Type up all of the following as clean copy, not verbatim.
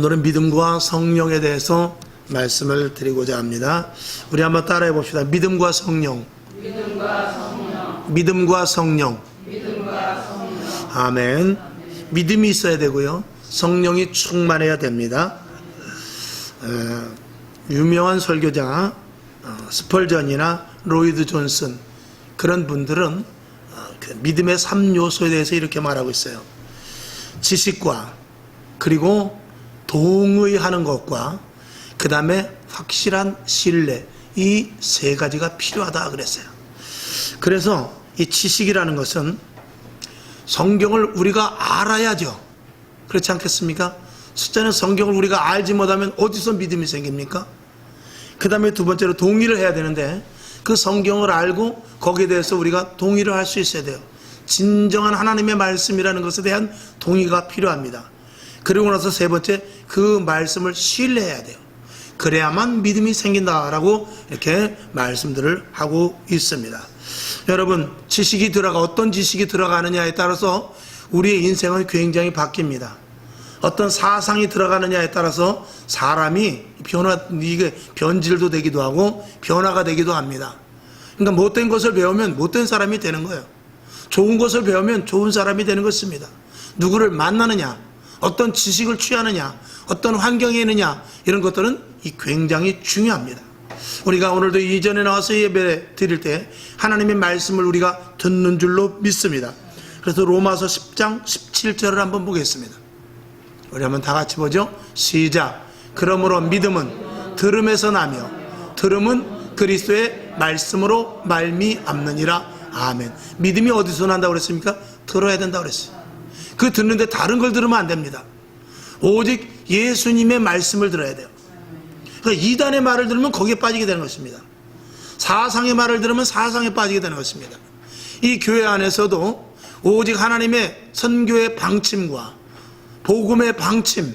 오늘은 믿음과 성령에 대해서 말씀을 드리고자 합니다. 우리 한번 따라해 봅시다. 믿음과 성령. 믿음과 성령. 아멘. 믿음이 있어야 되고요. 성령이 충만해야 됩니다. 유명한 설교자 스펄전이나 로이드 존슨 그런 분들은 그 믿음의 3요소에 대해서 이렇게 말하고 있어요. 지식과 그리고 동의하는 것과 그 다음에 확실한 신뢰, 이 세 가지가 필요하다 그랬어요. 그래서 이 지식이라는 것은 성경을 우리가 알아야죠. 그렇지 않겠습니까? 숫자는 성경을 우리가 알지 못하면 어디서 믿음이 생깁니까? 그 다음에 두 번째로 동의를 해야 되는데 그 성경을 알고 거기에 대해서 우리가 동의를 할 수 있어야 돼요. 진정한 하나님의 말씀이라는 것에 대한 동의가 필요합니다. 그리고 나서 세 번째, 그 말씀을 신뢰해야 돼요. 그래야만 믿음이 생긴다라고 이렇게 말씀들을 하고 있습니다. 여러분, 지식이 어떤 지식이 들어가느냐에 따라서 우리의 인생은 굉장히 바뀝니다. 어떤 사상이 들어가느냐에 따라서 사람이 변질도 되기도 하고 변화가 되기도 합니다. 그러니까 못된 것을 배우면 못된 사람이 되는 거예요. 좋은 것을 배우면 좋은 사람이 되는 것입니다. 누구를 만나느냐, 어떤 지식을 취하느냐, 어떤 환경에 있느냐, 이런 것들은 굉장히 중요합니다. 우리가 오늘도 이전에 나와서 예배 드릴 때 하나님의 말씀을 우리가 듣는 줄로 믿습니다. 그래서 로마서 10장 17절을 한번 보겠습니다. 우리 한번 다 같이 보죠. 시작. 그러므로 믿음은 들음에서 나며 들음은 그리스도의 말씀으로 말미암느니라. 아멘. 믿음이 어디서 난다고 그랬습니까? 들어야 된다고 그랬어요. 그 듣는데 다른 걸 들으면 안 됩니다. 오직 예수님의 말씀을 들어야 돼요. 그러니까 이단의 말을 들으면 거기에 빠지게 되는 것입니다. 사상의 말을 들으면 사상에 빠지게 되는 것입니다. 이 교회 안에서도 오직 하나님의 선교의 방침과 복음의 방침,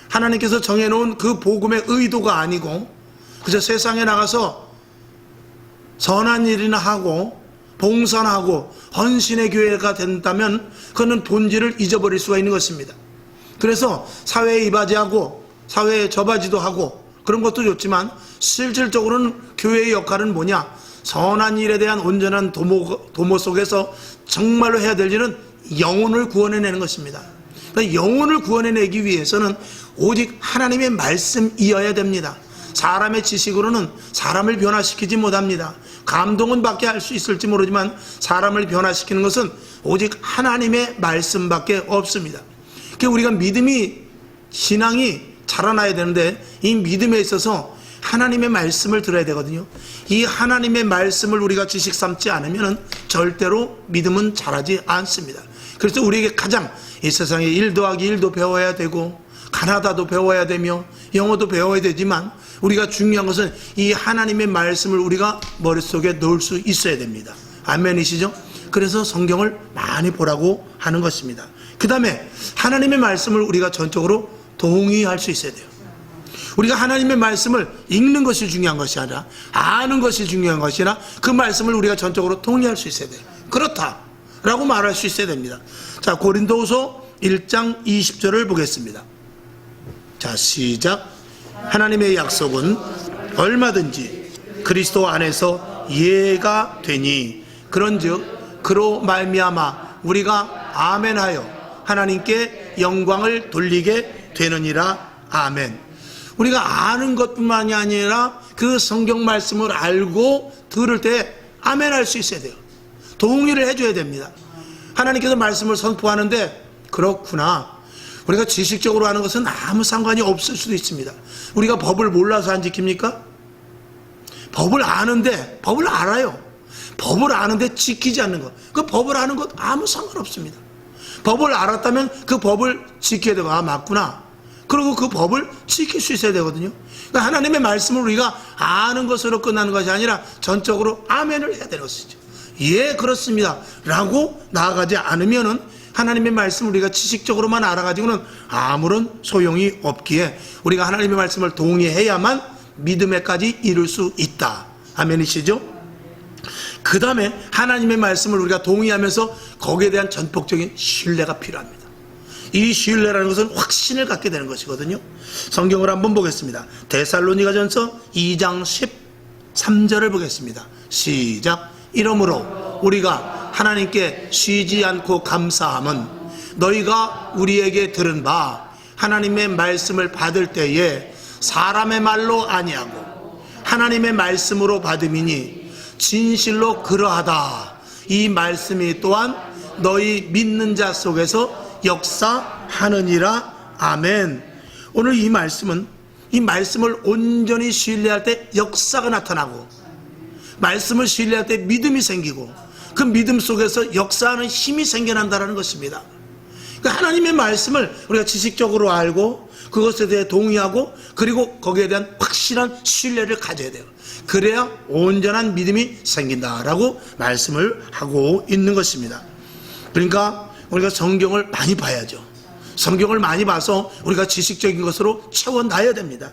하나님께서 정해놓은 그 복음의 의도가 아니고 그저 세상에 나가서 선한 일이나 하고 봉선하고 헌신의 교회가 된다면 그는 본질을 잊어버릴 수가 있는 것입니다. 그래서 사회에 이바지하고 사회에 저바지도 하고 그런 것도 좋지만 실질적으로는 교회의 역할은 뭐냐? 선한 일에 대한 온전한 도모 속에서 정말로 해야 될 일은 영혼을 구원해내는 것입니다. 그러니까 영혼을 구원해내기 위해서는 오직 하나님의 말씀이어야 됩니다. 사람의 지식으로는 사람을 변화시키지 못합니다. 감동은 받게 할 수 있을지 모르지만 사람을 변화시키는 것은 오직 하나님의 말씀밖에 없습니다. 그러니까 우리가 신앙이 자라나야 되는데 이 믿음에 있어서 하나님의 말씀을 들어야 되거든요. 이 하나님의 말씀을 우리가 지식 삼지 않으면 절대로 믿음은 자라지 않습니다. 그래서 우리에게 가장 이 세상에 1 더하기 1도 배워야 되고 가나다도 배워야 되며 영어도 배워야 되지만 우리가 중요한 것은 이 하나님의 말씀을 우리가 머릿속에 넣을 수 있어야 됩니다. 아멘이시죠? 그래서 성경을 많이 보라고 하는 것입니다. 그 다음에 하나님의 말씀을 우리가 전적으로 동의할 수 있어야 돼요. 우리가 하나님의 말씀을 읽는 것이 중요한 것이 아니라 아는 것이 중요한 것이 아니라 그 말씀을 우리가 전적으로 동의할 수 있어야 돼요. 그렇다라고 말할 수 있어야 됩니다. 자, 고린도후서 1장 20절을 보겠습니다. 자, 시작. 하나님의 약속은 얼마든지 그리스도 안에서 예가 되니 그런즉 그로 말미암아 우리가 아멘하여 하나님께 영광을 돌리게 되느니라. 아멘. 우리가 아는 것뿐만이 아니라 그 성경 말씀을 알고 들을 때 아멘할 수 있어야 돼요. 동의를 해줘야 됩니다. 하나님께서 말씀을 선포하는데 그렇구나, 우리가 지식적으로 하는 것은 아무 상관이 없을 수도 있습니다. 우리가 법을 몰라서 안 지킵니까? 법을 아는데, 법을 알아요. 법을 아는데 지키지 않는 것, 그 법을 아는 것 아무 상관없습니다. 법을 알았다면 그 법을 지켜야 되고, 아 맞구나, 그리고 그 법을 지킬 수 있어야 되거든요. 그러니까 하나님의 말씀을 우리가 아는 것으로 끝나는 것이 아니라 전적으로 아멘을 해야 되는 것이죠. 예, 그렇습니다 라고 나아가지 않으면은 하나님의 말씀을 우리가 지식적으로만 알아가지고는 아무런 소용이 없기에 우리가 하나님의 말씀을 동의해야만 믿음에까지 이룰 수 있다. 아멘이시죠? 그 다음에 하나님의 말씀을 우리가 동의하면서 거기에 대한 전폭적인 신뢰가 필요합니다. 이 신뢰라는 것은 확신을 갖게 되는 것이거든요. 성경을 한번 보겠습니다. 데살로니가전서 2장 13절을 보겠습니다. 시작. 이러므로 우리가 하나님께 쉬지 않고 감사함은 너희가 우리에게 들은 바 하나님의 말씀을 받을 때에 사람의 말로 아니하고 하나님의 말씀으로 받음이니 진실로 그러하다. 이 말씀이 또한 너희 믿는 자 속에서 역사하느니라. 아멘. 오늘 이 말씀은 이 말씀을 온전히 신뢰할 때 역사가 나타나고, 말씀을 신뢰할 때 믿음이 생기고, 그 믿음 속에서 역사하는 힘이 생겨난다는 것입니다. 그러니까 하나님의 말씀을 우리가 지식적으로 알고 그것에 대해 동의하고 그리고 거기에 대한 확실한 신뢰를 가져야 돼요. 그래야 온전한 믿음이 생긴다라고 말씀을 하고 있는 것입니다. 그러니까 우리가 성경을 많이 봐야죠. 성경을 많이 봐서 우리가 지식적인 것으로 채워놔야 됩니다.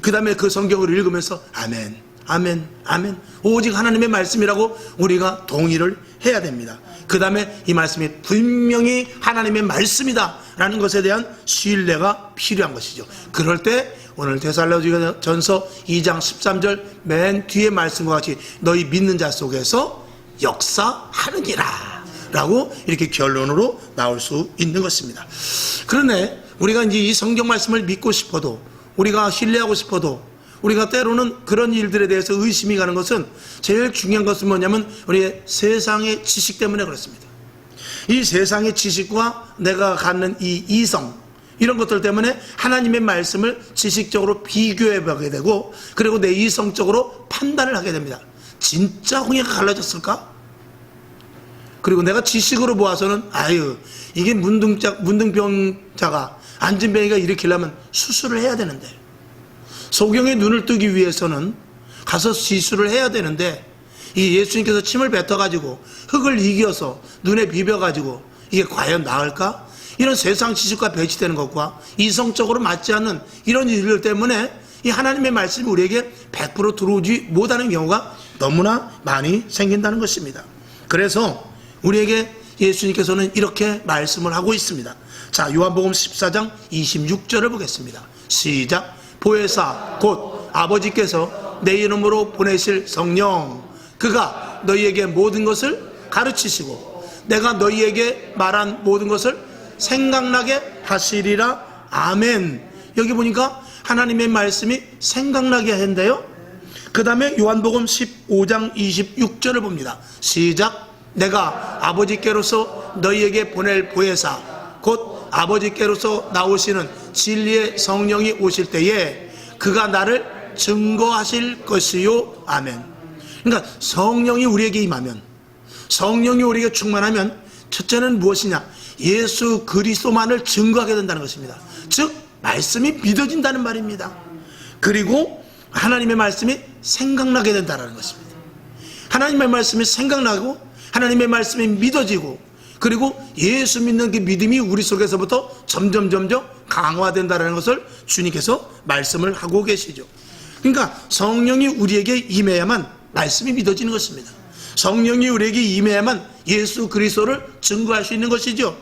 그 다음에 그 성경을 읽으면서 아멘, 아멘, 아멘, 오직 하나님의 말씀이라고 우리가 동의를 해야 됩니다. 그 다음에 이 말씀이 분명히 하나님의 말씀이다 라는 것에 대한 신뢰가 필요한 것이죠. 그럴 때 오늘 데살로니가전서 2장 13절 맨 뒤에 말씀과 같이 너희 믿는 자 속에서 역사하느니라 라고 이렇게 결론으로 나올 수 있는 것입니다. 그런데 우리가 이제 이 성경 말씀을 믿고 싶어도, 우리가 신뢰하고 싶어도, 우리가 때로는 그런 일들에 대해서 의심이 가는 것은, 제일 중요한 것은 뭐냐면 우리의 세상의 지식 때문에 그렇습니다. 이 세상의 지식과 내가 갖는 이 이성, 이런 것들 때문에 하나님의 말씀을 지식적으로 비교해 보게 되고, 그리고 내 이성적으로 판단을 하게 됩니다. 진짜 홍해가 갈라졌을까? 그리고 내가 지식으로 보아서는 아유, 이게 문둥병자가, 안진뱅이가 일으키려면 수술을 해야 되는데, 소경의 눈을 뜨기 위해서는 가서 시술을 해야 되는데, 이 예수님께서 침을 뱉어가지고 흙을 이겨서 눈에 비벼가지고 이게 과연 나을까? 이런 세상 지식과 배치되는 것과 이성적으로 맞지 않는 이런 일들 때문에 이 하나님의 말씀이 우리에게 100% 들어오지 못하는 경우가 너무나 많이 생긴다는 것입니다. 그래서 우리에게 예수님께서는 이렇게 말씀을 하고 있습니다. 자, 요한복음 14장 26절을 보겠습니다. 시작. 보혜사 곧 아버지께서 내 이름으로 보내실 성령, 그가 너희에게 모든 것을 가르치시고 내가 너희에게 말한 모든 것을 생각나게 하시리라. 아멘. 여기 보니까 하나님의 말씀이 생각나게 한대요. 그 다음에 요한복음 15장 26절을 봅니다. 시작. 내가 아버지께로서 너희에게 보낼 보혜사 곧 아버지께로서 나오시는 진리의 성령이 오실 때에 그가 나를 증거하실 것이요. 아멘. 그러니까 성령이 우리에게 임하면, 성령이 우리에게 충만하면 첫째는 무엇이냐? 예수 그리스도만을 증거하게 된다는 것입니다. 즉 말씀이 믿어진다는 말입니다. 그리고 하나님의 말씀이 생각나게 된다는 것입니다. 하나님의 말씀이 생각나고 하나님의 말씀이 믿어지고, 그리고 예수 믿는 그 믿음이 우리 속에서부터 점점 강화된다는 것을 주님께서 말씀을 하고 계시죠. 그러니까 성령이 우리에게 임해야만 말씀이 믿어지는 것입니다. 성령이 우리에게 임해야만 예수 그리스도를 증거할 수 있는 것이죠.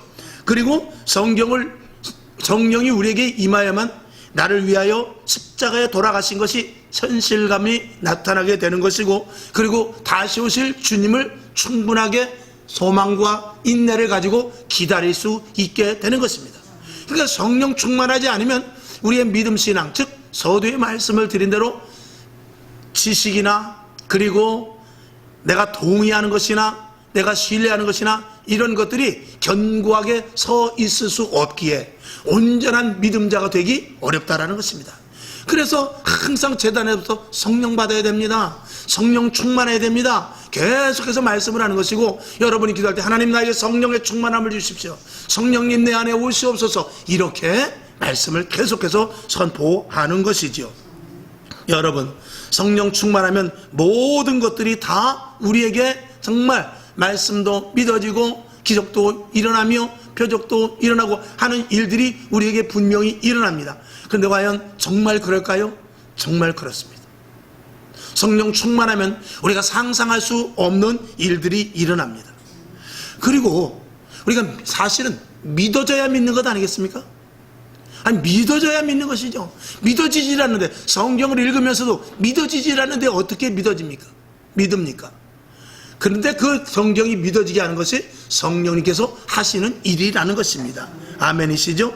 그리고 성령이 우리에게 임하야만 나를 위하여 십자가에 돌아가신 것이 현실감이 나타나게 되는 것이고, 그리고 다시 오실 주님을 충분하게 소망과 인내를 가지고 기다릴 수 있게 되는 것입니다. 그러니까 성령 충만하지 않으면 우리의 믿음 신앙, 즉 서두에 말씀을 드린 대로 지식이나 그리고 내가 동의하는 것이나 내가 신뢰하는 것이나 이런 것들이 견고하게 서 있을 수 없기에 온전한 믿음자가 되기 어렵다라는 것입니다. 그래서 항상 제단에부터 성령 받아야 됩니다. 성령 충만해야 됩니다. 계속해서 말씀을 하는 것이고, 여러분이 기도할 때 하나님 나에게 성령의 충만함을 주십시오, 성령님 내 안에 오시옵소서, 이렇게 말씀을 계속해서 선포하는 것이죠. 여러분, 성령 충만하면 모든 것들이 다 우리에게 정말 말씀도 믿어지고 기적도 일어나며 표적도 일어나고 하는 일들이 우리에게 분명히 일어납니다. 그런데 과연 정말 그럴까요? 정말 그렇습니다. 성령 충만하면 우리가 상상할 수 없는 일들이 일어납니다. 그리고 우리가 사실은 믿어져야 믿는 것 아니겠습니까? 아니, 믿어져야 믿는 것이죠. 믿어지질 않는데, 성경을 읽으면서도 믿어지질 않는데 어떻게 믿습니까? 그런데 그 성경이 믿어지게 하는 것이 성령님께서 하시는 일이라는 것입니다. 아멘이시죠?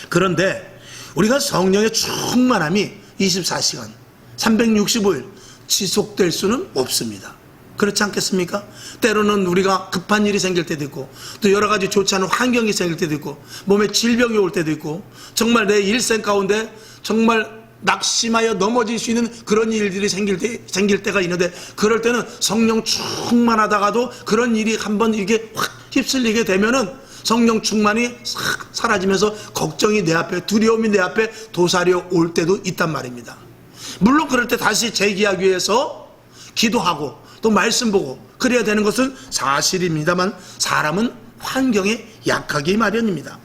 그런데 우리가 성령의 충만함이 24시간 365일 지속될 수는 없습니다. 그렇지 않겠습니까? 때로는 우리가 급한 일이 생길 때도 있고, 또 여러 가지 좋지 않은 환경이 생길 때도 있고, 몸에 질병이 올 때도 있고, 정말 내 일생 가운데 정말 낙심하여 넘어질 수 있는 그런 일들이 생길 때가 있는데, 그럴 때는 성령 충만하다가도 그런 일이 한번 이게 확 휩쓸리게 되면은 성령 충만이 싹 사라지면서 걱정이 내 앞에, 두려움이 내 앞에 도사려 올 때도 있단 말입니다. 물론 그럴 때 다시 재기하기 위해서 기도하고 또 말씀 보고 그래야 되는 것은 사실입니다만, 사람은 환경에 약하기 마련입니다.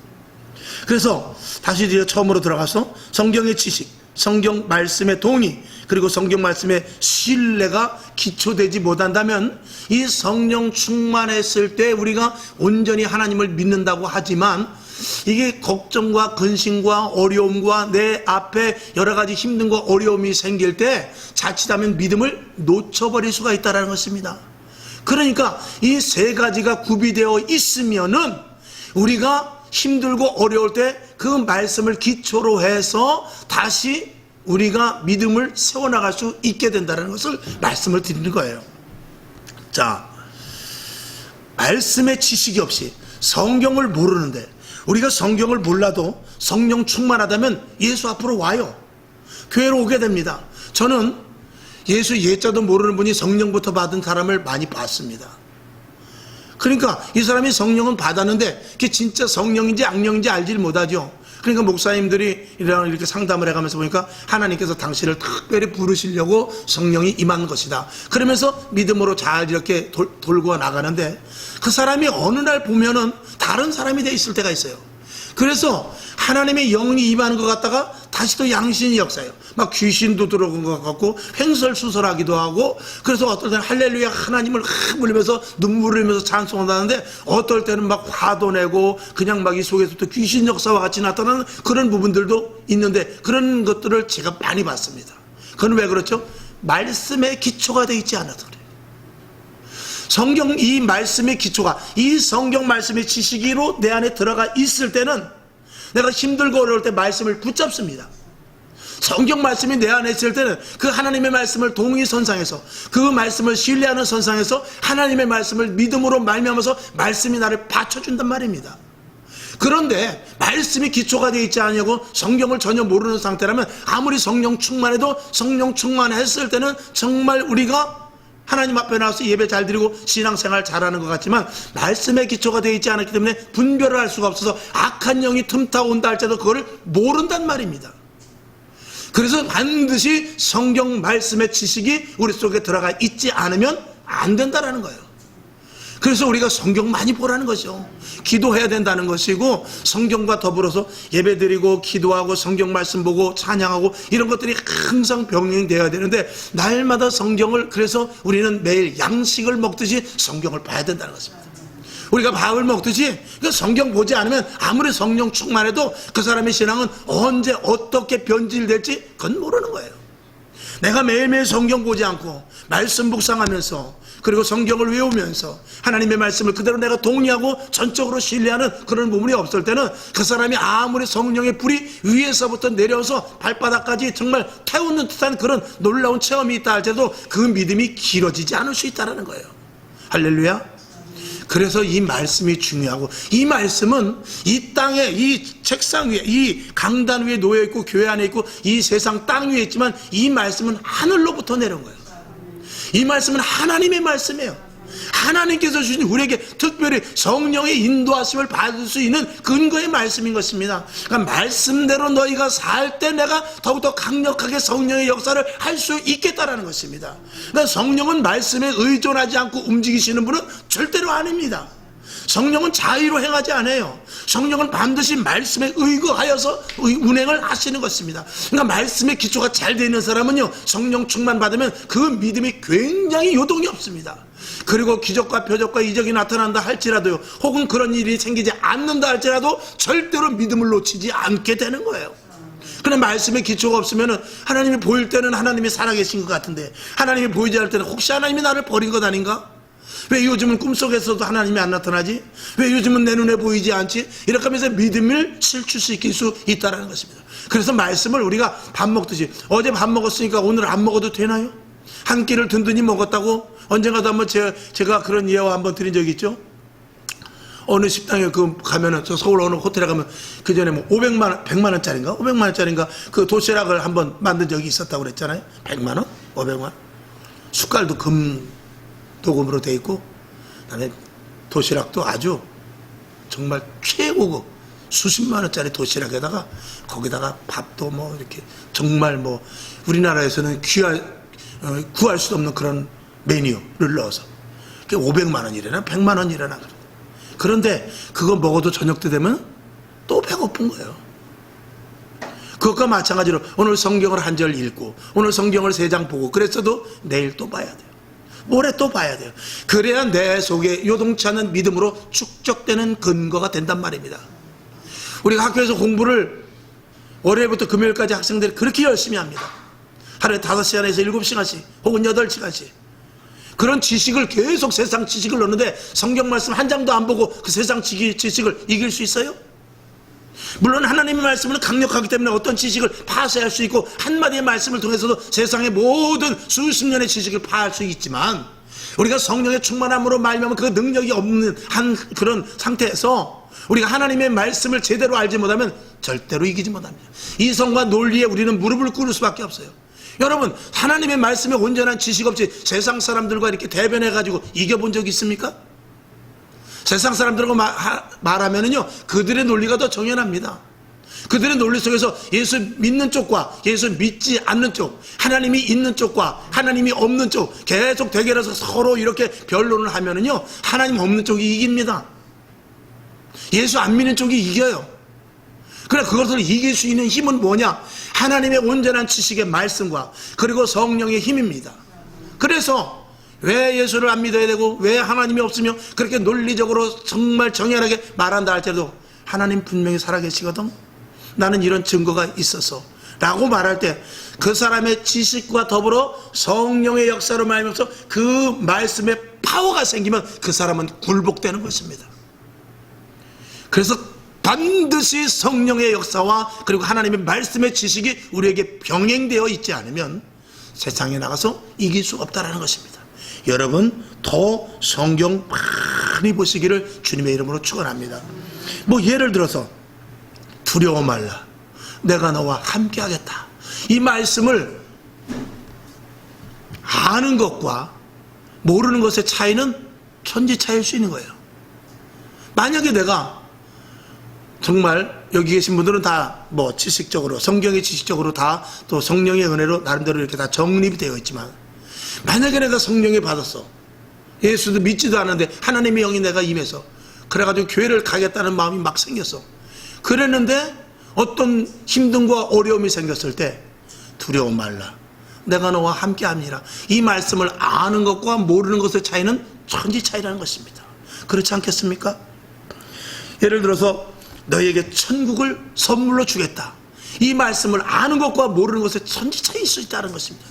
그래서 다시 처음으로 들어가서 성경의 지식, 성경 말씀의 동의, 그리고 성경 말씀의 신뢰가 기초되지 못한다면, 이 성령 충만했을 때 우리가 온전히 하나님을 믿는다고 하지만, 이게 걱정과 근심과 어려움과 내 앞에 여러 가지 힘든 거 어려움이 생길 때 자칫하면 믿음을 놓쳐버릴 수가 있다는 것입니다. 그러니까 이 세 가지가 구비되어 있으면은 우리가 힘들고 어려울 때 그 말씀을 기초로 해서 다시 우리가 믿음을 세워나갈 수 있게 된다는 것을 말씀을 드리는 거예요. 자, 말씀의 지식이 없이 성경을 모르는데, 우리가 성경을 몰라도 성령 충만하다면 예수 앞으로 와요. 교회로 오게 됩니다. 저는 예수 예자도 모르는 분이 성령부터 받은 사람을 많이 봤습니다. 그러니까 이 사람이 성령은 받았는데 그게 진짜 성령인지 악령인지 알지를 못하죠. 그러니까 목사님들이 이렇게 상담을 해가면서 보니까 하나님께서 당신을 특별히 부르시려고 성령이 임한 것이다. 그러면서 믿음으로 잘 이렇게 돌고 나가는데, 그 사람이 어느 날 보면은 다른 사람이 돼 있을 때가 있어요. 그래서 하나님의 영이 임하는 것 같다가 다시 또 양신이 역사해요. 막 귀신도 들어온 것 같고 횡설수설하기도 하고, 그래서 어떨 때는 할렐루야 하나님을 부르면서 눈물을 흘리면서 찬송한다는데, 어떨 때는 막 화도 내고 그냥 막 이 속에서 또 귀신 역사와 같이 나타나는 그런 부분들도 있는데, 그런 것들을 제가 많이 봤습니다. 그건 왜 그렇죠? 말씀의 기초가 되어 있지 않아서 그래요. 성경 이 말씀의 기초가, 이 성경 말씀의 지식으로 내 안에 들어가 있을 때는 내가 힘들고 어려울 때 말씀을 붙잡습니다. 성경 말씀이 내 안에 있을 때는 그 하나님의 말씀을 동의선상에서, 그 말씀을 신뢰하는 선상에서 하나님의 말씀을 믿음으로 말미암아서 말씀이 나를 받쳐준단 말입니다. 그런데 말씀이 기초가 되어 있지 않냐고 성경을 전혀 모르는 상태라면, 아무리 성령 충만해도 성령 충만했을 때는 정말 우리가 하나님 앞에 나와서 예배 잘 드리고 신앙생활 잘하는 것 같지만, 말씀의 기초가 되어 있지 않았기 때문에 분별을 할 수가 없어서 악한 영이 틈타 온다 할지라도 그걸 모른단 말입니다. 그래서 반드시 성경 말씀의 지식이 우리 속에 들어가 있지 않으면 안 된다는 거예요. 그래서 우리가 성경 많이 보라는 거죠. 기도해야 된다는 것이고, 성경과 더불어서 예배드리고 기도하고 성경 말씀 보고 찬양하고 이런 것들이 항상 병행되어야 되는데, 날마다 성경을, 그래서 우리는 매일 양식을 먹듯이 성경을 봐야 된다는 것입니다. 우리가 밥을 먹듯이 성경 보지 않으면 아무리 성령 충만해도 그 사람의 신앙은 언제 어떻게 변질될지 그건 모르는 거예요. 내가 매일매일 성경 보지 않고 말씀 묵상하면서, 그리고 성경을 외우면서 하나님의 말씀을 그대로 내가 동의하고 전적으로 신뢰하는 그런 부분이 없을 때는, 그 사람이 아무리 성령의 불이 위에서부터 내려서 발바닥까지 정말 태우는 듯한 그런 놀라운 체험이 있다 할지라도 그 믿음이 길어지지 않을 수 있다는 거예요. 할렐루야. 그래서 이 말씀이 중요하고, 이 말씀은 이 땅에, 이 책상 위에, 이 강단 위에 놓여 있고 교회 안에 있고 이 세상 땅 위에 있지만, 이 말씀은 하늘로부터 내려온 거예요. 이 말씀은 하나님의 말씀이에요. 하나님께서 주신 우리에게 특별히 성령의 인도하심을 받을 수 있는 근거의 말씀인 것입니다. 그러니까 말씀대로 너희가 살 때 내가 더욱더 강력하게 성령의 역사를 할 수 있겠다라는 것입니다. 그러니까 성령은 말씀에 의존하지 않고 움직이시는 분은 절대로 아닙니다. 성령은 자의로 행하지 않아요. 성령은 반드시 말씀에 의거하여서 운행을 하시는 것입니다. 그러니까 말씀의 기초가 잘 되는 사람은요, 성령 충만 받으면 그 믿음이 굉장히 요동이 없습니다. 그리고 기적과 표적과 이적이 나타난다 할지라도요, 혹은 그런 일이 생기지 않는다 할지라도 절대로 믿음을 놓치지 않게 되는 거예요. 그런데 말씀의 기초가 없으면 하나님이 보일 때는 하나님이 살아계신 것 같은데, 하나님이 보이지 않을 때는 혹시 하나님이 나를 버린 것 아닌가? 왜 요즘은 꿈속에서도 하나님이 안 나타나지? 왜 요즘은 내 눈에 보이지 않지? 이렇게 하면서 믿음을 실추시킬 수 있다는 것입니다. 그래서 말씀을 우리가 밥 먹듯이, 어제 밥 먹었으니까 오늘 안 먹어도 되나요? 한 끼를 든든히 먹었다고? 언젠가도 한번 제가 그런 예화 한번 드린 적이 있죠. 어느 식당에 가면은, 저 서울 어느 호텔에 가면 그 전에 뭐 100만 원짜리인가 그 도시락을 한번 만든 적이 있었다고 그랬잖아요. 100만 원? 500만 원? 숟갈도 도금으로 돼 있고, 그다음에 도시락도 아주 정말 최고급 수십만 원짜리 도시락에다가 거기다가 밥도 뭐 이렇게 정말 뭐 우리나라에서는 구할 수 없는 그런 메뉴를 넣어서 그게 500만 원이래나 100만 원이래나. 그런데 그거 먹어도 저녁 때 되면 또 배고픈 거예요. 그것과 마찬가지로 오늘 성경을 한 절 읽고 오늘 성경을 3장 보고 그랬어도 내일 또 봐야 돼요. 모레 또 봐야 돼요. 그래야 내 속에 요동치 않는 믿음으로 축적되는 근거가 된단 말입니다. 우리가 학교에서 공부를 월요일부터 금요일까지 학생들이 그렇게 열심히 합니다. 하루에 5시간에서 7시간씩 혹은 8시간씩 그런 지식을 계속 세상 지식을 넣는데 성경 말씀 한 장도 안 보고 그 세상 지식을 이길 수 있어요? 물론 하나님의 말씀은 강력하기 때문에 어떤 지식을 파쇄할 수 있고 한마디의 말씀을 통해서도 세상의 모든 수십 년의 지식을 파할 수 있지만, 우리가 성령의 충만함으로 말미암아 그 능력이 없는 한 그런 상태에서 우리가 하나님의 말씀을 제대로 알지 못하면 절대로 이기지 못합니다. 이성과 논리에 우리는 무릎을 꿇을 수밖에 없어요. 여러분, 하나님의 말씀에 온전한 지식 없이 세상 사람들과 이렇게 대변해가지고 이겨본 적 있습니까? 세상 사람들하고 말하면은요, 그들의 논리가 더 정연합니다. 그들의 논리 속에서 예수 믿는 쪽과 예수 믿지 않는 쪽, 하나님이 있는 쪽과 하나님이 없는 쪽 계속 대결해서 서로 이렇게 변론을 하면은요, 하나님 없는 쪽이 이깁니다. 예수 안 믿는 쪽이 이겨요. 그래, 그것을 이길 수 있는 힘은 뭐냐? 하나님의 온전한 지식의 말씀과 그리고 성령의 힘입니다. 그래서 왜 예수를 안 믿어야 되고 왜 하나님이 없으며 그렇게 논리적으로 정말 정연하게 말한다 할지라도 하나님 분명히 살아계시거든, 나는 이런 증거가 있어서 라고 말할 때 그 사람의 지식과 더불어 성령의 역사로 말하면서 그 말씀에 파워가 생기면 그 사람은 굴복되는 것입니다. 그래서 반드시 성령의 역사와 그리고 하나님의 말씀의 지식이 우리에게 병행되어 있지 않으면 세상에 나가서 이길 수 없다는 것입니다. 여러분, 더 성경 많이 보시기를 주님의 이름으로 축원합니다. 뭐 예를 들어서 두려워 말라, 내가 너와 함께 하겠다. 이 말씀을 아는 것과 모르는 것의 차이는 천지 차이일 수 있는 거예요. 만약에 내가 정말 여기 계신 분들은 다 뭐 지식적으로, 성경의 지식적으로 다 또 성령의 은혜로 나름대로 이렇게 다 정립이 되어 있지만, 만약에 내가 성령을 받았어, 예수도 믿지도 않는데 하나님의 영이 내가 임해서 그래가지고 교회를 가겠다는 마음이 막 생겼어. 그랬는데 어떤 힘듦과 어려움이 생겼을 때 두려워 말라, 내가 너와 함께 합니다. 이 말씀을 아는 것과 모르는 것의 차이는 천지 차이라는 것입니다. 그렇지 않겠습니까? 예를 들어서 너희에게 천국을 선물로 주겠다. 이 말씀을 아는 것과 모르는 것의 천지 차이일 수 있다는 것입니다.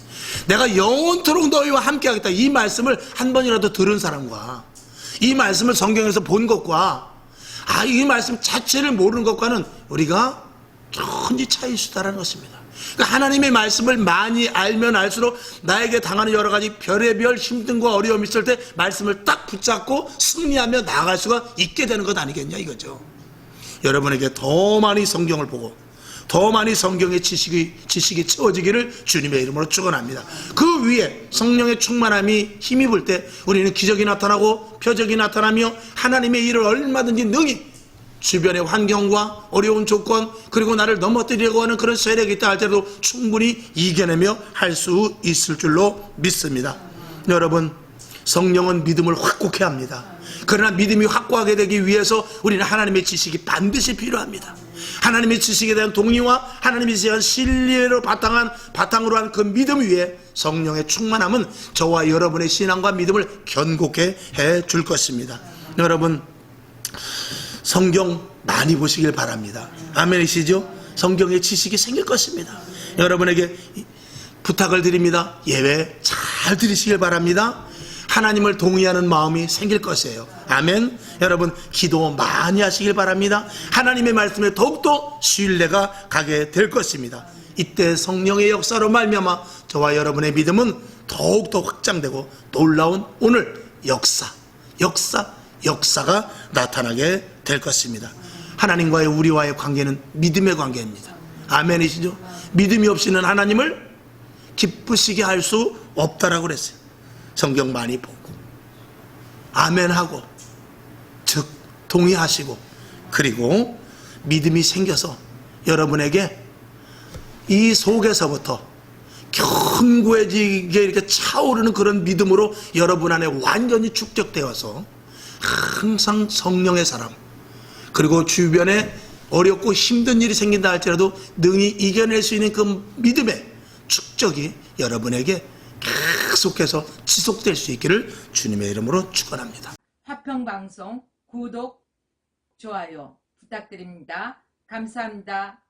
내가 영원토록 너희와 함께 하겠다. 이 말씀을 한 번이라도 들은 사람과 이 말씀을 성경에서 본 것과 이 말씀 자체를 모르는 것과는 우리가 천지 차이일 수 있다는 것입니다. 그러니까 하나님의 말씀을 많이 알면 알수록 나에게 당하는 여러 가지 별의별 힘듦과 어려움이 있을 때 말씀을 딱 붙잡고 승리하며 나아갈 수가 있게 되는 것 아니겠냐 이거죠. 여러분에게 더 많이 성경을 보고 더 많이 성경의 지식이 채워지기를 주님의 이름으로 축원합니다. 그 위에 성령의 충만함이 힘입을 때 우리는 기적이 나타나고 표적이 나타나며 하나님의 일을 얼마든지 능히 주변의 환경과 어려운 조건 그리고 나를 넘어뜨리려고 하는 그런 세력이 있다 할지라도 충분히 이겨내며 할 수 있을 줄로 믿습니다. 여러분, 성령은 믿음을 확고케 합니다. 그러나 믿음이 확고하게 되기 위해서 우리는 하나님의 지식이 반드시 필요합니다. 하나님의 지식에 대한 동의와 하나님에 대한 신뢰로 바탕으로 한 그 믿음 위에 성령의 충만함은 저와 여러분의 신앙과 믿음을 견고케 해 줄 것입니다. 여러분, 성경 많이 보시길 바랍니다. 아멘이시죠? 성경의 지식이 생길 것입니다. 여러분에게 부탁을 드립니다. 예배 잘 들으시길 바랍니다. 하나님을 동의하는 마음이 생길 것이에요. 아멘. 여러분, 기도 많이 하시길 바랍니다. 하나님의 말씀에 더욱더 신뢰가 가게 될 것입니다. 이때 성령의 역사로 말미암아 저와 여러분의 믿음은 더욱더 확장되고 놀라운 오늘 역사가 나타나게 될 것입니다. 하나님과의 우리와의 관계는 믿음의 관계입니다. 아멘이시죠? 믿음이 없이는 하나님을 기쁘시게 할 수 없다라고 그랬어요. 성경 많이 보고 아멘하고 즉 동의하시고, 그리고 믿음이 생겨서 여러분에게 이 속에서부터 견고해지게 이렇게 차오르는 그런 믿음으로 여러분 안에 완전히 축적되어서 항상 성령의 사람, 그리고 주변에 어렵고 힘든 일이 생긴다 할지라도 능히 이겨낼 수 있는 그 믿음의 축적이 여러분에게 계속해서 지속될 수 있기를 주님의 이름으로 축원합니다. 화평방송 구독, 좋아요 부탁드립니다. 감사합니다.